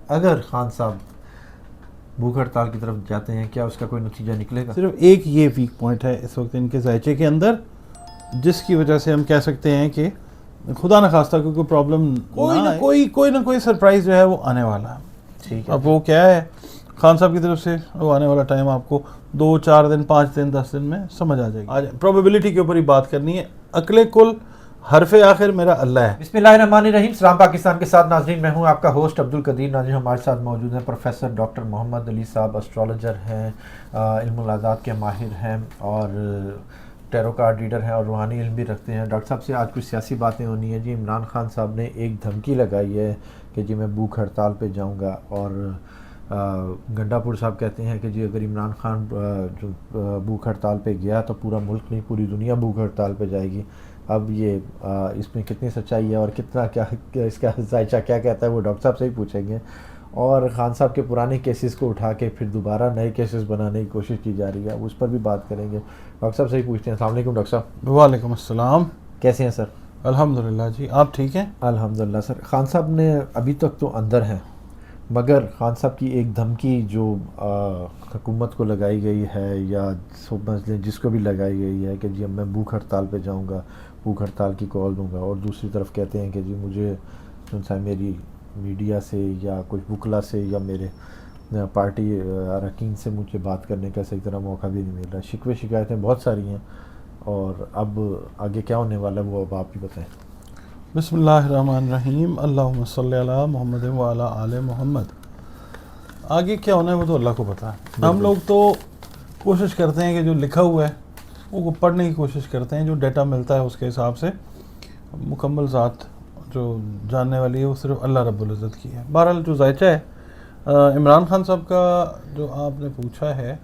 اگر خان صاحب بھوک ہڑتال کی طرف جاتے ہیں کیا اس کا کوئی نتیجہ نکلے گا؟ صرف ایک یہ ویک پوائنٹ ہے اس وقت ان کے ذائچے کے اندر، جس کی وجہ سے ہم کہہ سکتے ہیں کہ خدا نہ خواستہ کوئی پرابلم کوئی نہ کوئی سرپرائز جو ہے وہ آنے والا ہے. ٹھیک ہے. اب وہ کیا ہے خان صاحب کی طرف سے، وہ آنے والا ٹائم آپ کو 2 4 دن 5 دن 10 دن میں سمجھ آ جائے گی. آج پروبیبلٹی کے اوپر ہی بات کرنی ہے. عقل کل حرف آخر میرا اللہ ہے. بسم اللہ الرحمن الرحیم. سلام پاکستان کے ساتھ ناظرین، میں ہوں آپ کا ہوسٹ عبدالقدیر. ناظرین ہمارے ساتھ موجود ہیں پروفیسر ڈاکٹر محمد علی صاحب، اسٹرالوجر ہیں، علم العادات کے ماہر ہیں اور ٹیرو کارڈ ریڈر ہیں اور روحانی علم بھی رکھتے ہیں. ڈاکٹر صاحب سے آج کچھ سیاسی باتیں ہونی ہیں. جی عمران خان صاحب نے ایک دھمکی لگائی ہے کہ جی میں بھوک ہڑتال پہ جاؤں گا، اور گنڈا پور صاحب کہتے ہیں کہ جی اگر عمران خان جو بھوک ہڑتال پہ گیا تو پورا ملک نہیں پوری دنیا بھوک ہڑتال پہ جائے گی. اب یہ اس میں کتنی سچائی ہے اور کتنا کیا اس کا ذائچہ کیا کہتا ہے وہ ڈاکٹر صاحب سے ہی پوچھیں گے. اور خان صاحب کے پرانے کیسز کو اٹھا کے پھر دوبارہ نئے کیسز بنانے کی کوشش کی جا رہی ہے، اس پر بھی بات کریں گے. ڈاکٹر صاحب سے ہی پوچھتے ہیں. السلام علیکم ڈاکٹر صاحب. وعلیکم السلام. کیسے ہیں سر؟ الحمدللہ جی، آپ ٹھیک ہیں؟ الحمدللہ. سر خان صاحب نے ابھی تک تو اندر ہیں، مگر خان صاحب کی ایک دھمکی جو حکومت کو لگائی گئی ہے یا سمجھ لیں جس کو بھی لگائی گئی ہے کہ جی اب میں بھوک ہڑتال پہ جاؤں گا، بھوک ہڑتال کی کال دوں گا، اور دوسری طرف کہتے ہیں کہ جی مجھے میری میڈیا سے یا کچھ وکلا سے یا میرے پارٹی اراکین سے مجھے بات کرنے کا صحیح طرح موقع بھی نہیں مل رہا. شکوے شکایتیں بہت ساری ہیں، اور اب آگے کیا ہونے والا ہے وہ اب آپ ہی بتائیں. بسم اللہ الرحمن الرحیم. اللہم صلی علی محمد وعلی آل محمد. آگے کیا ہونا ہے وہ تو اللہ کو پتہ ہے. ہم لوگ تو کوشش کرتے ہیں کہ جو لکھا ہوا ہے وہ پڑھنے کی کوشش کرتے ہیں، جو ڈیٹا ملتا ہے اس کے حساب سے. مکمل ذات جو جاننے والی ہے وہ صرف اللہ رب العزت کی ہے. بہرحال جو ذائچہ ہے عمران خان صاحب کا جو آپ نے پوچھا ہے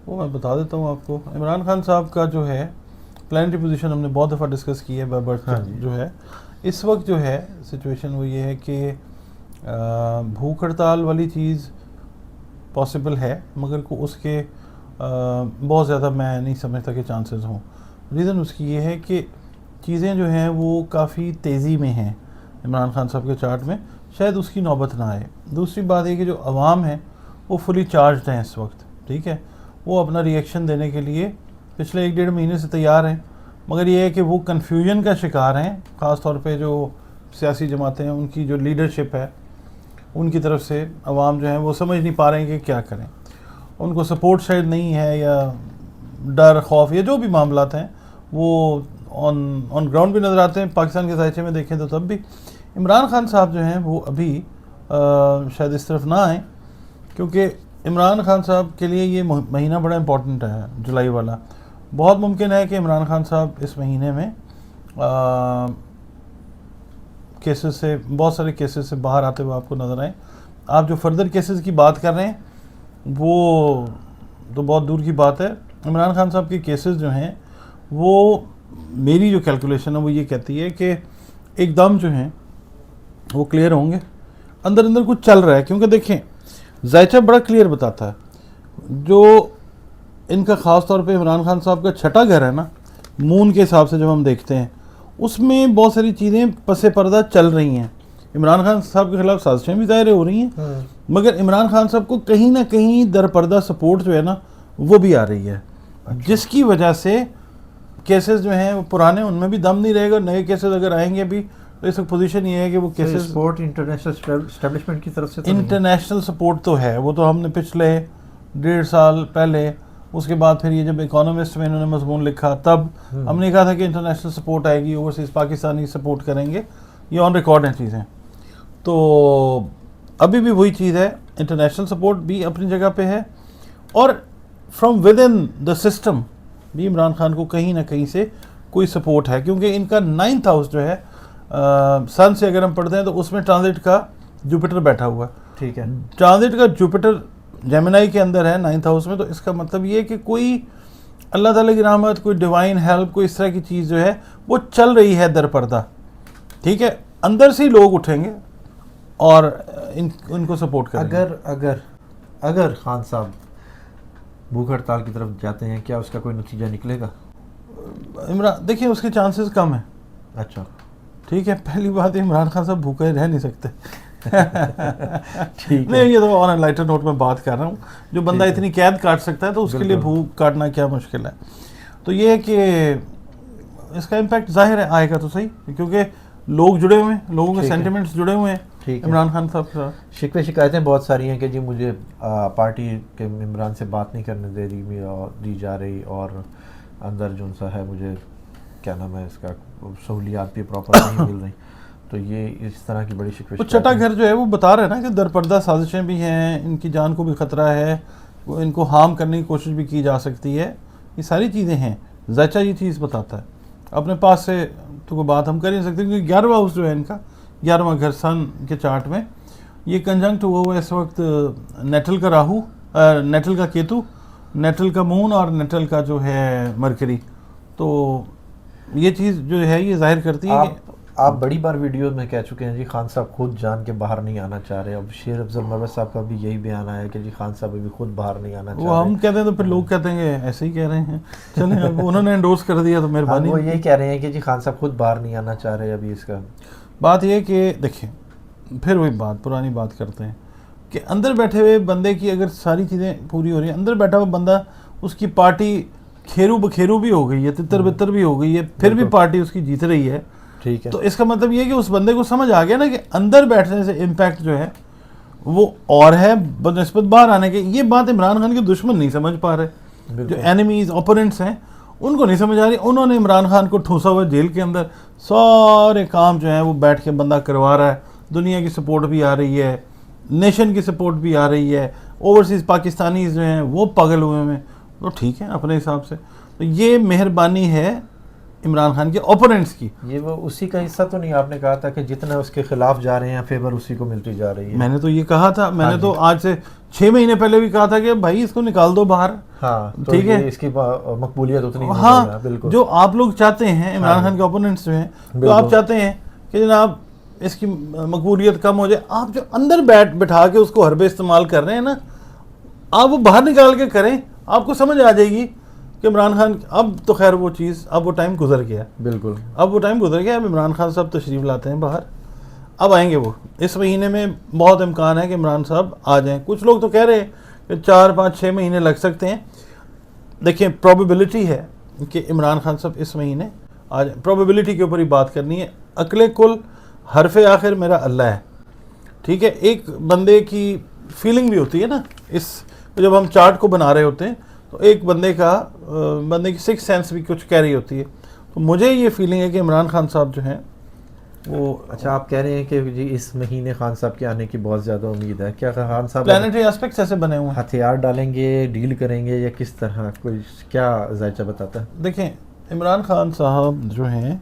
وہ میں بتا دیتا ہوں آپ کو. عمران خان صاحب کا جو ہے پلانٹری پوزیشن ہم نے بہت دفعہ ڈسکس کی ہے. بائی برتھ جو ہے اس وقت جو ہے سچویشن وہ یہ ہے کہ بھوک ہڑتال والی چیز پاسبل ہے، مگر کو اس کے بہت زیادہ میں نہیں سمجھتا کہ چانسز ہوں. ریزن اس کی یہ ہے کہ چیزیں جو ہیں وہ کافی تیزی میں ہیں عمران خان صاحب کے چارٹ میں، شاید اس کی نوبت نہ آئے. دوسری بات یہ کہ جو عوام ہیں وہ فلی چارجڈ ہیں اس وقت، ٹھیک ہے، وہ اپنا ری ایکشن دینے کے لیے پچھلے 1 1.5 مہینے سے تیار ہیں. مگر یہ ہے کہ وہ کنفیوژن کا شکار ہیں، خاص طور پہ جو سیاسی جماعتیں ہیں ان کی جو لیڈرشپ ہے ان کی طرف سے عوام جو ہیں وہ سمجھ نہیں پا رہے ہیں کہ کیا کریں. ان کو سپورٹ شاید نہیں ہے، یا ڈر خوف یا جو بھی معاملات ہیں وہ آن گراؤنڈ بھی نظر آتے ہیں. پاکستان کے ذائچے میں دیکھیں تو تب بھی عمران خان صاحب جو ہیں وہ ابھی شاید اس طرف نہ آئیں، کیونکہ عمران خان صاحب کے لیے یہ مہینہ بڑا امپورٹنٹ ہے، جولائی والا. بہت ممکن ہے کہ عمران خان صاحب اس مہینے میں کیسز سے بہت سارے کیسز سے باہر آتے ہوئے آپ کو نظر آئیں. آپ جو فردر کیسز کی بات کر رہے ہیں وہ تو بہت دور کی بات ہے. عمران خان صاحب کے کیسز جو ہیں وہ میری جو کیلکولیشن ہے وہ یہ کہتی ہے کہ ایک دم جو ہیں وہ کلیئر ہوں گے. اندر اندر کچھ چل رہا ہے، کیونکہ دیکھیں ذائچہ بڑا کلیئر بتاتا ہے. جو ان کا خاص طور پہ عمران خان صاحب کا چھٹا گھر ہے نا، مون کے حساب سے جب ہم دیکھتے ہیں اس میں بہت ساری چیزیں پس پردہ چل رہی ہیں. عمران خان صاحب کے خلاف سازشیں بھی ظاہر ہو رہی ہیں، مگر عمران خان صاحب کو کہیں نہ کہیں در پردہ سپورٹ جو ہے نا وہ بھی آ رہی ہے، جس کی وجہ سے کیسز جو ہیں وہ پرانے ان میں بھی دم نہیں رہے گا. نئے کیسز اگر آئیں گے بھی تو اس وقت پوزیشن یہ ہے کہ وہ کیسز سپورٹ انٹرنیشنل اسٹیبلشمنٹ کی طرف سے انٹرنیشنل سپورٹ تو ہے، وہ تو ہم نے پچھلے 1.5 سال پہلے، اس کے بعد پھر یہ جب اکانومسٹ میں انہوں نے مضمون لکھا تب ہم نے کہا تھا کہ انٹرنیشنل سپورٹ آئے گی، اوورسیز پاکستانی سپورٹ کریں گے. یہ آن ریکارڈ ہیں چیزیں. تو ابھی بھی وہی چیز ہے، انٹرنیشنل سپورٹ بھی اپنی جگہ پہ ہے، اور from with in the system بھی عمران خان کو کہیں نہ کہیں سے کوئی سپورٹ ہے. کیونکہ ان کا 9th ہاؤس جو ہے سن سے اگر ہم پڑھتے ہیں تو اس میں ٹرانزٹ کا جوپیٹر بیٹھا ہوا ہے. ٹھیک ہے، ٹرانزٹ کا جوپیٹر جیمنائی کے اندر ہے 9th ہاؤس میں. تو اس کا مطلب یہ ہے کہ کوئی اللہ تعالیٰ کی رحمت، کوئی ڈیوائن ہیلپ، کوئی اس طرح کی چیز جو ہے وہ چل رہی ہے در پردہ. ٹھیک ہے، اندر سے ہی لوگ اٹھیں گے اور ان کو سپورٹ کریں گے. اگر خان صاحب بھوک ہڑتال کی طرف جاتے ہیں کیا اس کا کوئی نتیجہ نکلے گا؟ عمران دیکھیں اس کے چانسز کم ہیں. اچھا، ٹھیک ہے، پہلی بات عمران خان صاحب بھوکے رہ نہیں سکتے. ٹھیک نہیں یہ تو آن لائٹر نوٹ میں بات کر رہا ہوں, جو بندہ اتنی قید کاٹ سکتا ہے تو اس کے لیے بھوک کاٹنا کیا مشکل ہے. تو یہ ہے کہ اس کا امپیکٹ ظاہر ہے آئے گا تو صحیح, کیونکہ لوگ جڑے ہوئے ہیں, لوگوں کے سینٹیمنٹس جڑے ہوئے ہیں عمران خان صاحب کے ساتھ. شکوے شکایتیں بہت ساری ہیں کہ جی مجھے پارٹی کے ممبران سے بات نہیں کرنے دی جا رہی, اور اندر جو سا ہے مجھے کیا نام ہے اس کا سہولیات بھی پراپر نہیں مل رہی. تو یہ اس طرح کی بڑی شکوے. چٹا گھر جو ہے وہ بتا رہے ہیں نا کہ درپردہ سازشیں بھی ہیں, ان کی جان کو بھی خطرہ ہے, ان کو ہارم کرنے کی کوشش بھی کی جا سکتی ہے, یہ ساری چیزیں ہیں. زائچہ یہ چیز بتاتا ہے اپنے پاس سے, تو کوئی بات ہم کر نہیں سکتے کیونکہ 11واں ہاؤس جو ہے ان کا 11واں گھر سن کے چارٹ میں یہ کنجنکٹ ہوا ہوا ہے اس وقت نیٹل کا راہو, نیٹل کا کیتو, نیٹل کا مون اور نیٹل کا جو ہے مرکری. تو یہ چیز جو ہے یہ ظاہر کرتی ہے کہ آپ بڑی بار ویڈیو میں کہہ چکے ہیں جی خان صاحب خود جان کے باہر نہیں آنا چاہ رہے. اب شیر افضل مروت صاحب کا بھی یہی بیان آیا کہ جی خان صاحب ابھی خود باہر نہیں آنا چاہ رہے. وہ ہم کہتے ہیں تو پھر لوگ کہتے ہیں کہ ایسے ہی کہہ رہے ہیں, چلیں اب انہوں نے انڈورس کر دیا تو مہربانی. وہ یہی کہہ رہے ہیں کہ جی خان صاحب خود باہر نہیں آنا چاہ رہے. ابھی اس کا بات یہ کہ دیکھیں پھر وہی بات پرانی بات کرتے ہیں کہ اندر بیٹھے ہوئے بندے کی اگر ساری چیزیں پوری ہو رہی ہیں, اندر بیٹھا ہوا بندہ اس کی پارٹی کھیرو بکھیرو بھی ہو گئی ہے, تتر بتر بھی ہو گئی ہے, پھر بھی پارٹی اس کی جیت رہی ہے. ٹھیک ہے, تو اس کا مطلب یہ کہ اس بندے کو سمجھ آ گیا نا کہ اندر بیٹھنے سے امپیکٹ جو ہے وہ اور ہے بنسبت باہر آنے کے. یہ بات عمران خان کے دشمن نہیں سمجھ پا رہے, جو اینیمیز اوپوننٹس ہیں ان کو نہیں سمجھ آ رہی. انہوں نے عمران خان کو ٹھوسا ہوا جیل کے اندر, سارے کام جو ہیں وہ بیٹھ کے بندہ کروا رہا ہے, دنیا کی سپورٹ بھی آ رہی ہے, نیشن کی سپورٹ بھی آ رہی ہے, اوورسیز پاکستانیز جو ہیں وہ پاگل ہوئے ہیں. تو ٹھیک ہے اپنے حساب سے, تو یہ مہربانی ہے عمران خان کے اوپوننٹس کی. یہ وہ اسی کا حصہ تو نہیں آپ نے کہا تھا کہ جتنا اس کے خلاف جا رہے ہیں فیور اسی کو ملتی جا رہی ہے. میں نے تو یہ کہا تھا, میں نے تو آج سے 6 مہینے پہلے بھی کہا تھا کہ بھائی اس کو نکال دو باہر. ہاں ٹھیک ہے, اس کی مقبولیت اتنی نہیں. ہاں بالکل, جو آپ لوگ چاہتے ہیں عمران خان کے اوپوننٹس جو ہیں, تو آپ چاہتے ہیں کہ جناب اس کی مقبولیت کم ہو جائے. آپ جو اندر بٹھا کے اس کو حربے استعمال کر رہے ہیں نا, آپ وہ باہر نکال کے کریں, آپ کو سمجھ آ جائے گی کہ عمران خان اب تو خیر وہ چیز, اب وہ ٹائم گزر گیا. بالکل اب وہ ٹائم گزر گیا. اب عمران خان صاحب تشریف لاتے ہیں باہر, اب آئیں گے وہ. اس مہینے میں بہت امکان ہے کہ عمران صاحب آ جائیں. کچھ لوگ تو کہہ رہے ہیں کہ 4 5 6 مہینے لگ سکتے ہیں. دیکھیں پروبیبلٹی ہے کہ عمران خان صاحب اس مہینے آ جائیں. پروبیبلٹی کے اوپر ہی بات کرنی ہے. عقل کل حرف آخر میرا اللہ ہے. ٹھیک ہے, ایک بندے کی فیلنگ بھی ہوتی ہے نا, اس جب ہم چارٹ کو بنا رہے ہوتے ہیں تو ایک بندے کی 6 سینس بھی کچھ کہہ رہی ہوتی ہے. تو مجھے یہ فیلنگ ہے کہ عمران خان صاحب جو ہیں وہ, اچھا آپ کہہ رہے ہیں کہ جی اس مہینے خان صاحب کے آنے کی بہت زیادہ امید ہے. کیا خان صاحب پلانیٹری ایسپیکٹس ایسے بنے ہوئے ہیں, ہتھیار ڈالیں گے, ڈیل کریں گے, یا کس طرح, کوئی کیا ذائچہ بتاتا ہے؟ دیکھیں عمران خان صاحب جو ہیں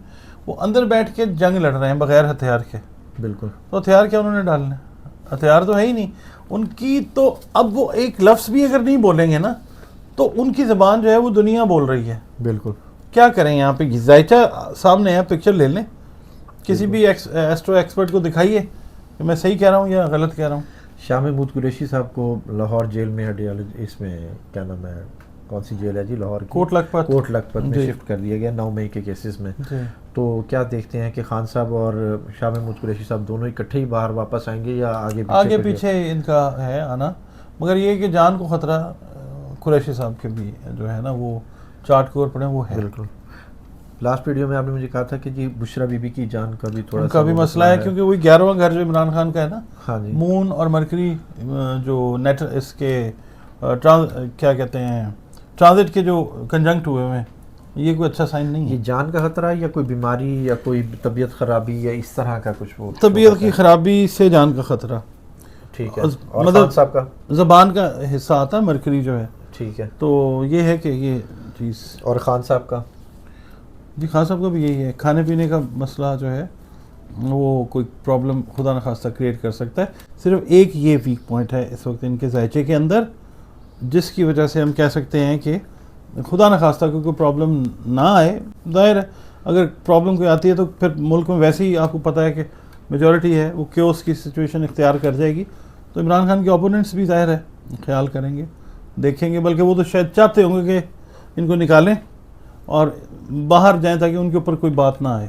وہ اندر بیٹھ کے جنگ لڑ رہے ہیں بغیر ہتھیار کے. بالکل, تو ہتھیار کیا انہوں نے ڈالنا ہے, ہتھیار تو ہے ہی نہیں ان کی. تو اب وہ ایک لفظ بھی اگر نہیں بولیں گے نا تو ان کی زبان جو ہے وہ دنیا بول رہی ہے. بالکل, کیا کریں یہاں پہ, ذائچہ سامنے ہے, پکچر لے لیں, کسی بھی ایسٹرو ایکسپرٹ کو دکھائیے کہ میں صحیح کہہ رہا ہوں یا غلط کہہ رہا ہوں. شاہ محمود قریشی صاحب کو لاہور جیل میں اس میں کیا نام ہے, کون سی جیل ہے جی لاہور کی, کوٹ لکھپت میں شفٹ کر دیا گیا 9 مئی کے کیسز میں. تو کیا دیکھتے ہیں کہ خان صاحب اور شاہ محمود قریشی صاحب دونوں اکٹھے ہی باہر واپس آئیں گے یا آگے پیچھے ان کا ہے آنا؟ مگر یہ کہ جان کو خطرہ قریشی صاحب کے بھی جو ہے نا وہ چارٹ کے اوپر پڑے وہ ہے. بالکل, لاسٹ ویڈیو میں آپ نے مجھے کہا تھا کہ جی بشرا بی بی کی جان کا بھی تھوڑا کا بھی مسئلہ ہے, کیونکہ وہی 11واں گھر جو عمران خان کا ہے نا, ہاں جی, مون اور مرکری جو نیٹ اس کے کیا کہتے ہیں ٹرانزٹ کے جو کنجنکٹ ہوئے ہیں, یہ کوئی اچھا سائن نہیں ہے. یہ جان کا خطرہ یا کوئی بیماری یا کوئی طبیعت خرابی یا اس طرح کا کچھ؟ وہ طبیعت کی خرابی سے جان کا خطرہ. ٹھیک ہے, اور خان صاحب کا زبان کا حصہ آتا ہے مرکری جو ہے. ٹھیک ہے, تو یہ ہے کہ یہ چیز. اور خان صاحب کا؟ جی خان صاحب کا بھی یہی ہے, کھانے پینے کا مسئلہ جو ہے وہ کوئی پرابلم خدا نخواستہ کریٹ کر سکتا ہے. صرف ایک یہ ویک پوائنٹ ہے اس وقت ان کے ذائچے کے اندر, جس کی وجہ سے ہم کہہ سکتے ہیں کہ خدا نخواستہ کوئی پرابلم نہ آئے. ظاہر ہے اگر پرابلم کوئی آتی ہے تو پھر ملک میں ویسے ہی آپ کو پتہ ہے کہ میجورٹی ہے وہ کیوس کی سچویشن اختیار کر جائے گی. تو عمران خان کے اوپوننٹس بھی ظاہر ہے خیال کریں گے, دیکھیں گے, بلکہ وہ تو شاید چاہتے ہوں گے کہ ان کو نکالیں اور باہر جائیں تاکہ ان کے اوپر کوئی بات نہ آئے.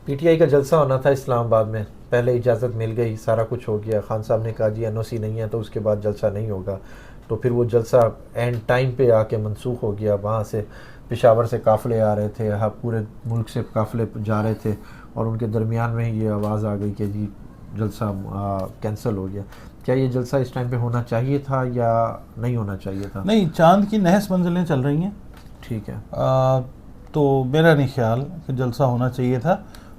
پی ٹی آئی کا جلسہ ہونا تھا اسلام آباد میں, پہلے اجازت مل گئی, سارا کچھ ہو گیا, خان صاحب نے کہا جی NOC نہیں ہے تو اس کے بعد جلسہ نہیں ہوگا, تو پھر وہ جلسہ اینڈ ٹائم پہ آ کے منسوخ ہو گیا. وہاں سے پشاور سے قافلے آ رہے تھے, پورے ملک سے قافلے جا رہے تھے, اور ان کے درمیان میں یہ آواز آ گئی کہ جی جلسہ کینسل ہو گیا. کیا یہ جلسہ اس ٹائم پہ ہونا چاہیے تھا یا نہیں ہونا چاہیے تھا؟ نہیں, چاند کی نحس منزلیں چل رہی ہیں. ٹھیک ہے. تو میرا نہیں خیال کہ جلسہ ہونا چاہیے تھا.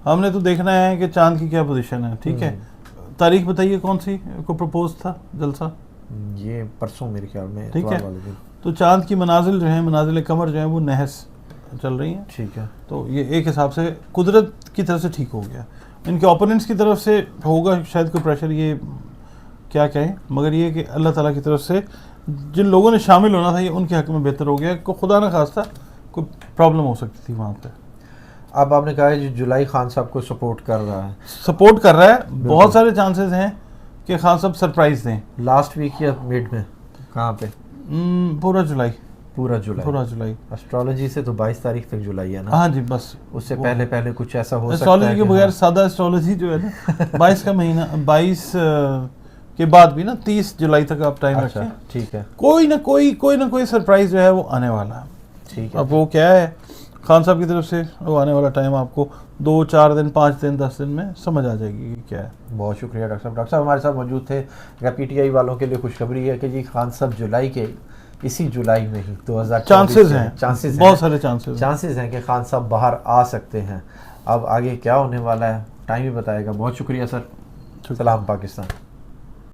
ہم نے تو دیکھنا ہے کہ چاند کی کیا پوزیشن ہے. ٹھیک ہے, تاریخ بتائیے کون سی کو پرپوز تھا جلسہ؟ یہ پرسوں میرے خیال میں. ٹھیک ہے, تو چاند کی منازل جو ہیں, منازل قمر جو ہیں وہ نحس چل رہی ہیں. ٹھیک ہے, تو یہ ایک حساب سے قدرت کی طرف سے ٹھیک ہو گیا. ان کے اوپوننٹس کی طرف سے ہوگا شاید کوئی پریشر, یہ کیا کہیں, مگر یہ کہ اللہ تعالیٰ کی طرف سے جن لوگوں نے شامل ہونا تھا یہ ان کے حق میں بہتر ہو گیا. کو خدا نہ خواستہ کوئی پرابلم ہو سکتی تھی وہاں پہ. اب آپ نے کہا ہے جو جولائی خان صاحب کو سپورٹ کر رہا ہے, سپورٹ کر رہا ہے, بہت سارے چانسز ہیں کہ خان صاحب سرپرائز دیں. لاسٹ ویک یا مڈ میں, کہاں پہ؟ پورا جولائی. پورا جولائی. اسٹرالوجی سے تو 22 تاریخ تک جولائی ہے نا. ہاں جی, بس اس سے پہلے کچھ ایسا ہو سکتا ہے. اسٹرالوجی کے بغیر سادہ اسٹرالوجی جو ہے نا 22 کا مہینہ, 22 کے بعد بھی نا 30 جولائی تک آپ ٹائم رکھیں. ٹھیک ہے, کوئی نہ کوئی سرپرائز جو ہے وہ آنے والا ہے. ٹھیک ہے. اب وہ کیا ہے خان صاحب کی طرف سے, وہ آنے والا ٹائم آپ کو 2-4 دن 5 دن 10 دن میں سمجھ آ جائے گی کہ کیا ہے. بہت شکریہ ڈاکٹر صاحب. ڈاکٹر صاحب ہمارے ساتھ موجود تھے. PTI والوں کے لیے خوشخبری ہے کہ جی خان صاحب جولائی کے اسی جولائی میں ہی 2024 چانسز ہیں, بہت سارے چانسز ہیں کہ خان صاحب باہر آ سکتے ہیں. اب آگے کیا ہونے والا ہے ٹائم ہی بتائے گا. بہت شکریہ سر. سلام پاکستان.